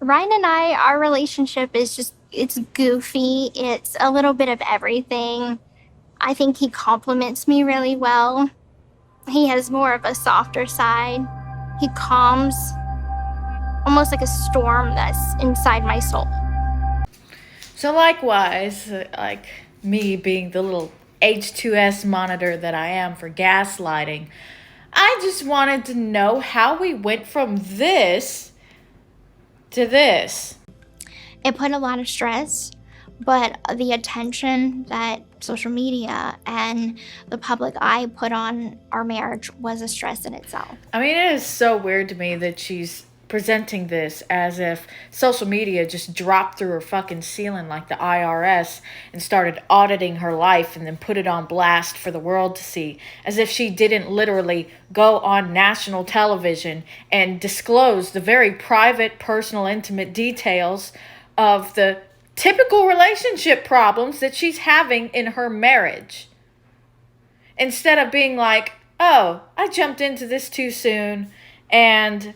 Ryan and I, our relationship is just, it's goofy. It's a little bit of everything. I think he compliments me really well. He has more of a softer side. He calms, almost like a storm that's inside my soul. So likewise, like me being the little H2S monitor that I am for gaslighting, I just wanted to know how we went from this to this. It put a lot of stress, but the attention that social media and the public eye put on our marriage was a stress in itself. I mean, it is so weird to me that she's presenting this as if social media just dropped through her fucking ceiling like the IRS and started auditing her life and then put it on blast for the world to see, as if she didn't literally go on national television and disclose the very private, personal, intimate details of the typical relationship problems that she's having in her marriage. Instead of being like, oh, I jumped into this too soon, and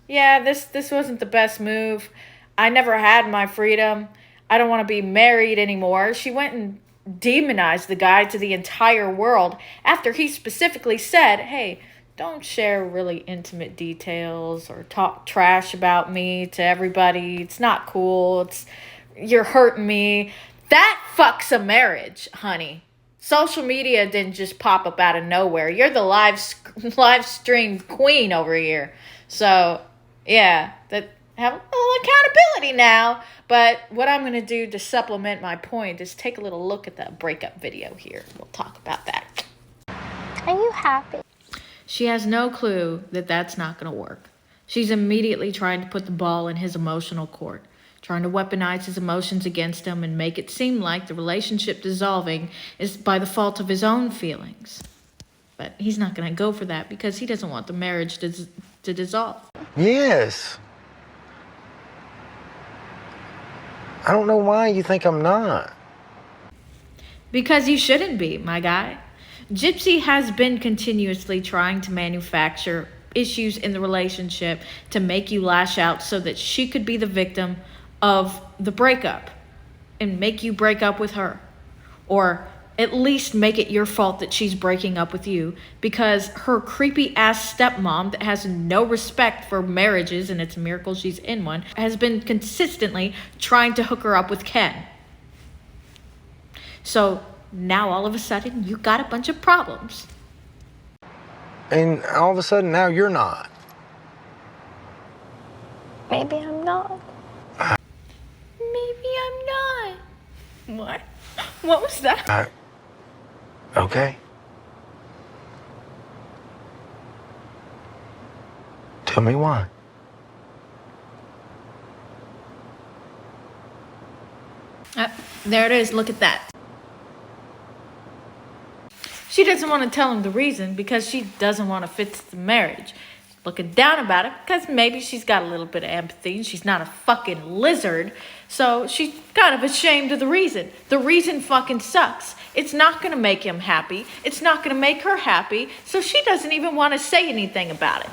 yeah, this wasn't the best move. I never had my freedom. I don't want to be married anymore. She went and demonized the guy to the entire world after he specifically said, hey, don't share really intimate details or talk trash about me to everybody. It's not cool. You're hurting me. That fucks a marriage, honey. Social media didn't just pop up out of nowhere. You're the live stream queen over here. So, yeah, that have a little accountability now. But what I'm going to do to supplement my point is take a little look at that breakup video here. We'll talk about that. Are you happy? She has no clue that that's not going to work. She's immediately trying to put the ball in his emotional court, trying to weaponize his emotions against him and make it seem like the relationship dissolving is by the fault of his own feelings. But he's not going to go for that because he doesn't want the marriage to dissolve. Yes. I don't know why you think I'm not. Because you shouldn't be, my guy. Gypsy has been continuously trying to manufacture issues in the relationship to make you lash out so that she could be the victim of the breakup and make you break up with her, or at least make it your fault that she's breaking up with you because her creepy ass stepmom that has no respect for marriages, and it's a miracle she's in one, has been consistently trying to hook her up with Ken. So now all of a sudden you got a bunch of problems. And all of a sudden now you're not. Maybe I'm not. Maybe I'm not. What? What was that? Okay. Tell me why. There it is. Look at that. She doesn't want to tell him the reason because she doesn't want to fix the marriage. Looking down about it because maybe she's got a little bit of empathy and she's not a fucking lizard. So she's kind of ashamed of the reason. The reason fucking sucks. It's not going to make him happy. It's not going to make her happy. So she doesn't even want to say anything about it.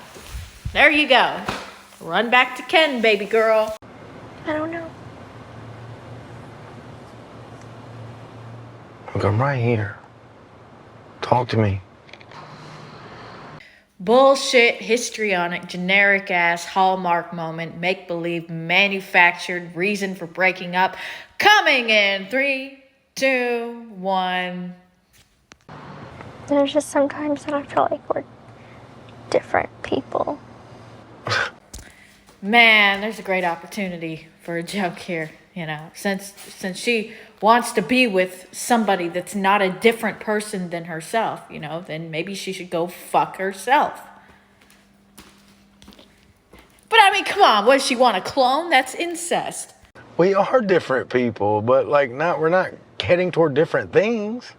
There you go. Run back to Ken, baby girl. I don't know. Look, I'm right here. Talk to me. Bullshit, histrionic, generic ass, Hallmark moment, make believe, manufactured reason for breaking up. Coming in 3, 2, 1. There's just sometimes that I feel like we're different people. Man, there's a great opportunity for a joke here, you know. Since she wants to be with somebody that's not a different person than herself, you know, then maybe she should go fuck herself. But I mean, come on, what does she want, a clone? That's incest. We are different people, but like we're not heading toward different things.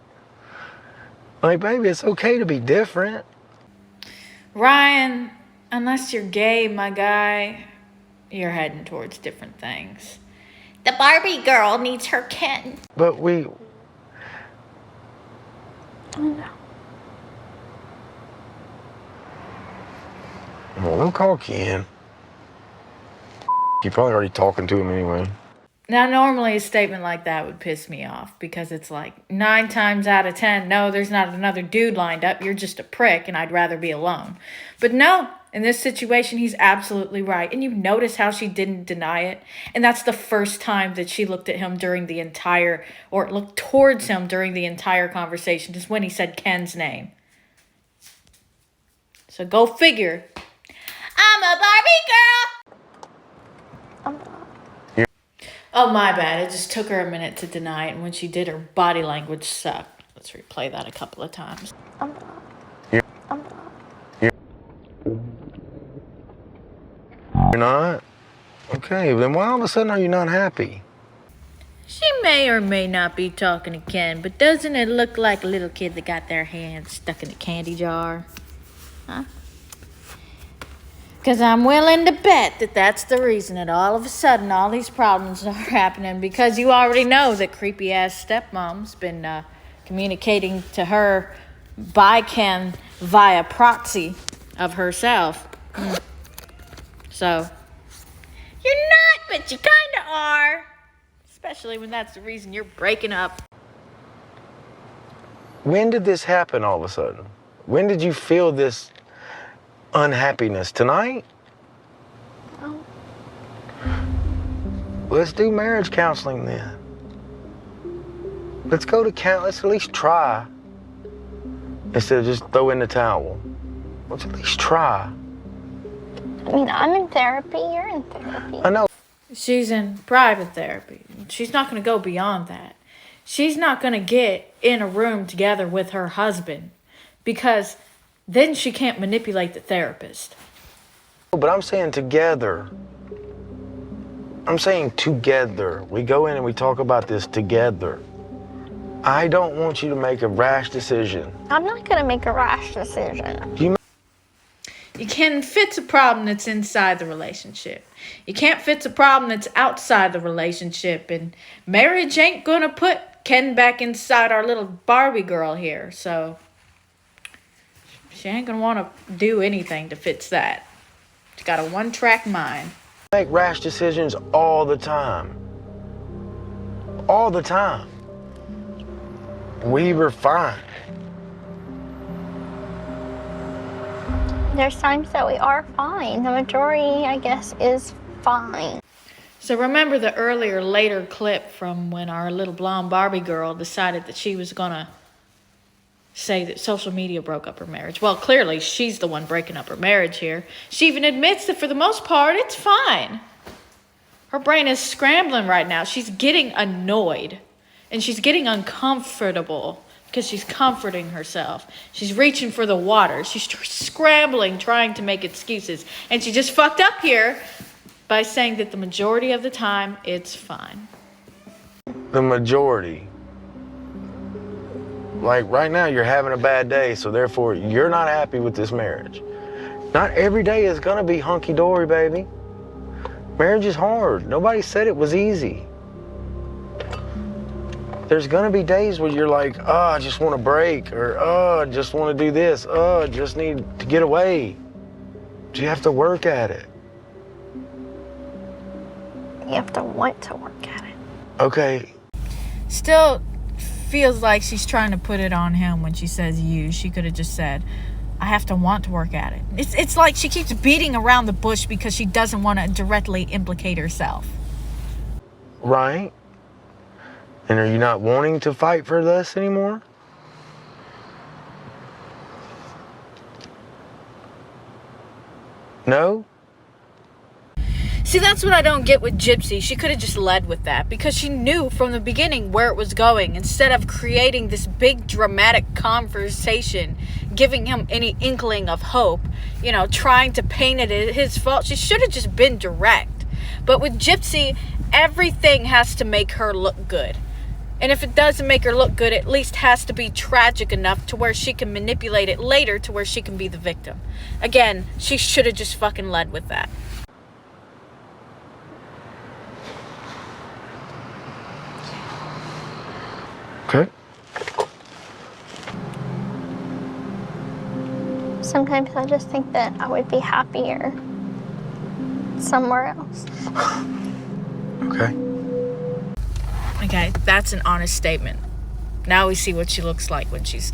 Like, baby, it's okay to be different. Ryan, unless you're gay, my guy, you're heading towards different things. The Barbie girl needs her Ken. But we... No. Well, we'll call Ken. You're probably already talking to him anyway. Now, normally a statement like that would piss me off because it's like 9 times out of 10, no, there's not another dude lined up. You're just a prick and I'd rather be alone. But no, in this situation, he's absolutely right. And you notice how she didn't deny it. And that's the first time that she looked at him during the entire, or looked towards him during the entire conversation, just when he said Ken's name. So go figure. I'm a Barbie girl. Oh, my bad. It just took her a minute to deny it. And when she did, her body language sucked. Let's replay that a couple of times. You're not? Okay, then why all of a sudden are you not happy? She may or may not be talking to Ken, but doesn't it look like a little kid that got their hands stuck in a candy jar? Huh? Because I'm willing to bet that that's the reason that all of a sudden all these problems are happening, because you already know that creepy-ass stepmom's been communicating to her by Ken via proxy of herself. So, you're not, but you kind of are. Especially when that's the reason you're breaking up. When did this happen all of a sudden? When did you feel this unhappiness? Tonight? Oh. Let's do marriage counseling then. Let's go to let's at least try. Instead of just throw in the towel. Let's at least try. I mean, I'm in therapy, you're in therapy. I know. She's in private therapy. She's not going to go beyond that. She's not going to get in a room together with her husband, because then she can't manipulate the therapist. But I'm saying together. I'm saying together. We go in and we talk about this together. I don't want you to make a rash decision. I'm not going to make a rash decision. You can fix a problem that's inside the relationship. You can't fix a problem that's outside the relationship. And marriage ain't going to put Ken back inside our little Barbie girl here. So she ain't going to want to do anything to fix that. She's got a one-track mind. Make rash decisions all the time. All the time. We were fine. There's times that we are fine. The majority, I guess, is fine. So remember the later clip from when our little blonde Barbie girl decided that she was going to say that social media broke up her marriage. Well, clearly she's the one breaking up her marriage here. She even admits that for the most part, it's fine. Her brain is scrambling right now. She's getting annoyed and she's getting uncomfortable because she's comforting herself. She's reaching for the water. She's scrambling, trying to make excuses. And she just fucked up here by saying that the majority of the time, it's fine. The majority. Like right now, you're having a bad day, so therefore you're not happy with this marriage. Not every day is gonna be hunky-dory, baby. Marriage is hard. Nobody said it was easy. There's gonna be days where you're like, oh, I just want to break, or oh, I just want to do this, oh, I just need to get away. But you have to work at it. You have to want to work at it. Okay. Still feels like she's trying to put it on him when she says you. She could have just said, I have to want to work at it. It's like she keeps beating around the bush because she doesn't want to directly implicate herself. Right. And are you not wanting to fight for this anymore? No? See, that's what I don't get with Gypsy. She could have just led with that because she knew from the beginning where it was going. Instead of creating this big dramatic conversation, giving him any inkling of hope, trying to paint it as his fault, she should have just been direct. But with Gypsy, everything has to make her look good. And if it doesn't make her look good, it at least has to be tragic enough to where she can manipulate it later to where she can be the victim. Again, she should have just fucking led with that. Okay. Sometimes I just think that I would be happier somewhere else. Okay. Okay, that's an honest statement. Now we see what she looks like when she's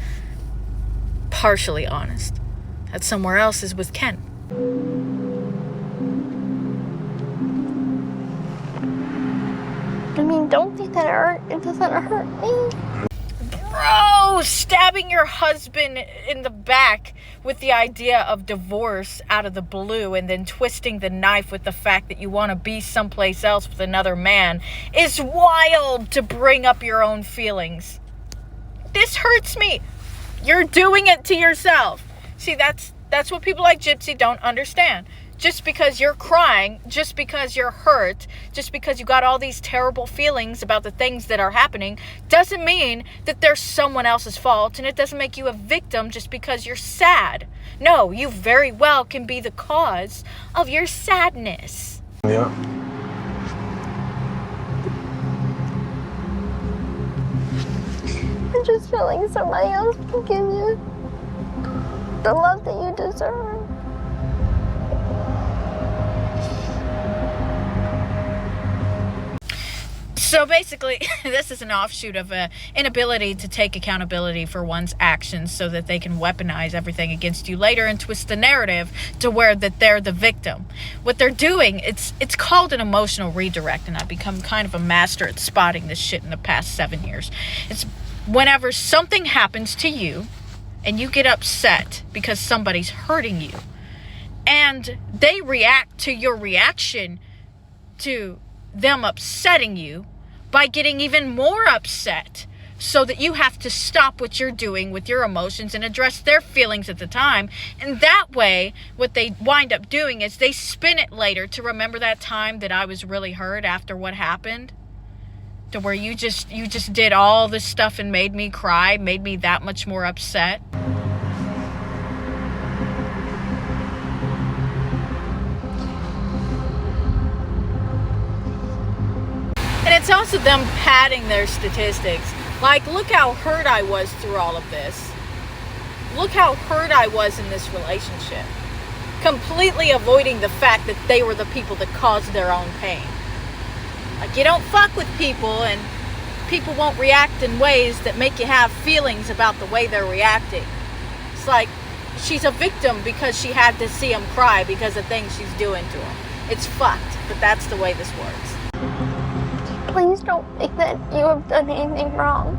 partially honest. That somewhere else is with Ken. I mean, don't think that it doesn't hurt me. Bro, stabbing your husband in the back with the idea of divorce out of the blue and then twisting the knife with the fact that you want to be someplace else with another man is wild to bring up your own feelings. This hurts me. You're doing it to yourself. See, that's what people like Gypsy don't understand. Just because you're crying, just because you're hurt, just because you got all these terrible feelings about the things that are happening, doesn't mean that there's someone else's fault, and it doesn't make you a victim just because you're sad. No, you very well can be the cause of your sadness. Yeah. I just feel like somebody else can give you the love that you deserve. So basically, this is an offshoot of an inability to take accountability for one's actions so that they can weaponize everything against you later and twist the narrative to where that they're the victim. What they're doing, it's called an emotional redirect, and I've become kind of a master at spotting this shit in the past 7 years. It's whenever something happens to you and you get upset because somebody's hurting you, and they react to your reaction to them upsetting you by getting even more upset, so that you have to stop what you're doing with your emotions and address their feelings at the time. And that way, what they wind up doing is they spin it later to remember that time that I was really hurt after what happened, to where you just did all this stuff and made me cry, made me that much more upset. And it's also them padding their statistics. Like, look how hurt I was through all of this. Look how hurt I was in this relationship. Completely avoiding the fact that they were the people that caused their own pain. Like, you don't fuck with people, and people won't react in ways that make you have feelings about the way they're reacting. It's like, she's a victim because she had to see him cry because of things she's doing to him. It's fucked, but that's the way this works. Please don't think that you have done anything wrong.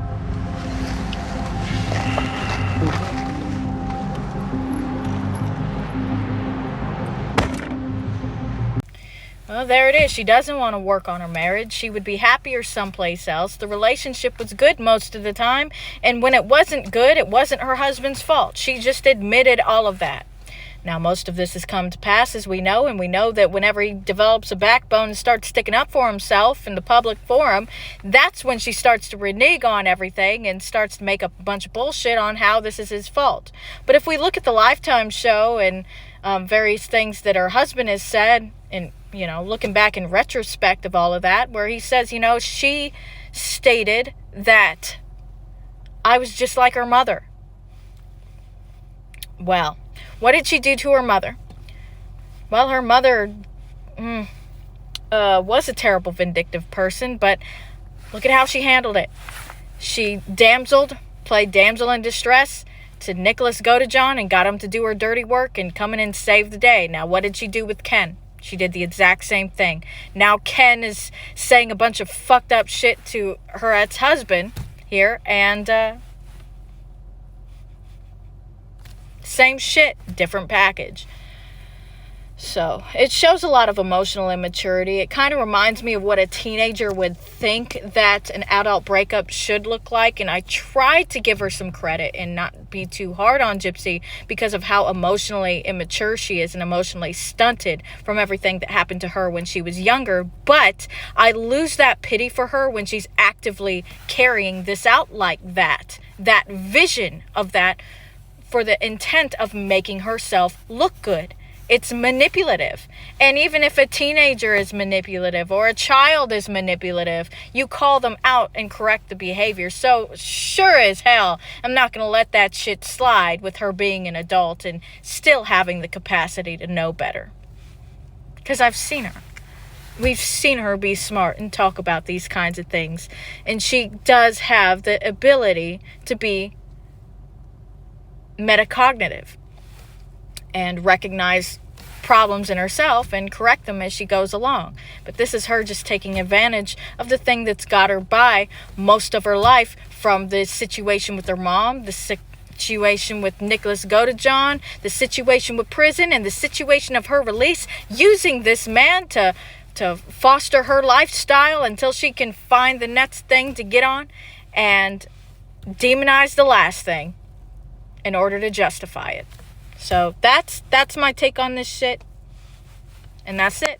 Well, there it is. She doesn't want to work on her marriage. She would be happier someplace else. The relationship was good most of the time, and when it wasn't good, it wasn't her husband's fault. She just admitted all of that. Now, most of this has come to pass, as we know, and we know that whenever he develops a backbone and starts sticking up for himself in the public forum, that's when she starts to renege on everything and starts to make up a bunch of bullshit on how this is his fault. But if we look at the Lifetime show and various things that her husband has said, and, you know, looking back in retrospect of all of that, where he says, you know, she stated that I was just like her mother. Well, what did she do to her mother? Well, her mother was a terrible, vindictive person, but look at how she handled it. She played damsel in distress to Nicholas Godejohn and got him to do her dirty work and come in and save the day. Now, what did she do with Ken? She did the exact same thing. Now Ken is saying a bunch of fucked up shit to her ex-husband here, and same shit, different package. So it shows a lot of emotional immaturity. It kind of reminds me of what a teenager would think that an adult breakup should look like. And I tried to give her some credit and not be too hard on Gypsy because of how emotionally immature she is and emotionally stunted from everything that happened to her when she was younger. But I lose that pity for her when she's actively carrying this out like that. That vision of that for the intent of making herself look good. It's manipulative. And even if a teenager is manipulative or a child is manipulative, you call them out and correct the behavior. So sure as hell, I'm not going to let that shit slide with her being an adult and still having the capacity to know better. Because I've seen her. We've seen her be smart and talk about these kinds of things. And she does have the ability to be metacognitive and recognize problems in herself and correct them as she goes along. But this is her just taking advantage of the thing that's got her by most of her life, from the situation with her mom, the situation with Nicholas Godejohn, the situation with prison, and the situation of her release, using this man to foster her lifestyle until she can find the next thing to get on, and demonize the last thing in order to justify it. So that's my take on this shit. And that's it.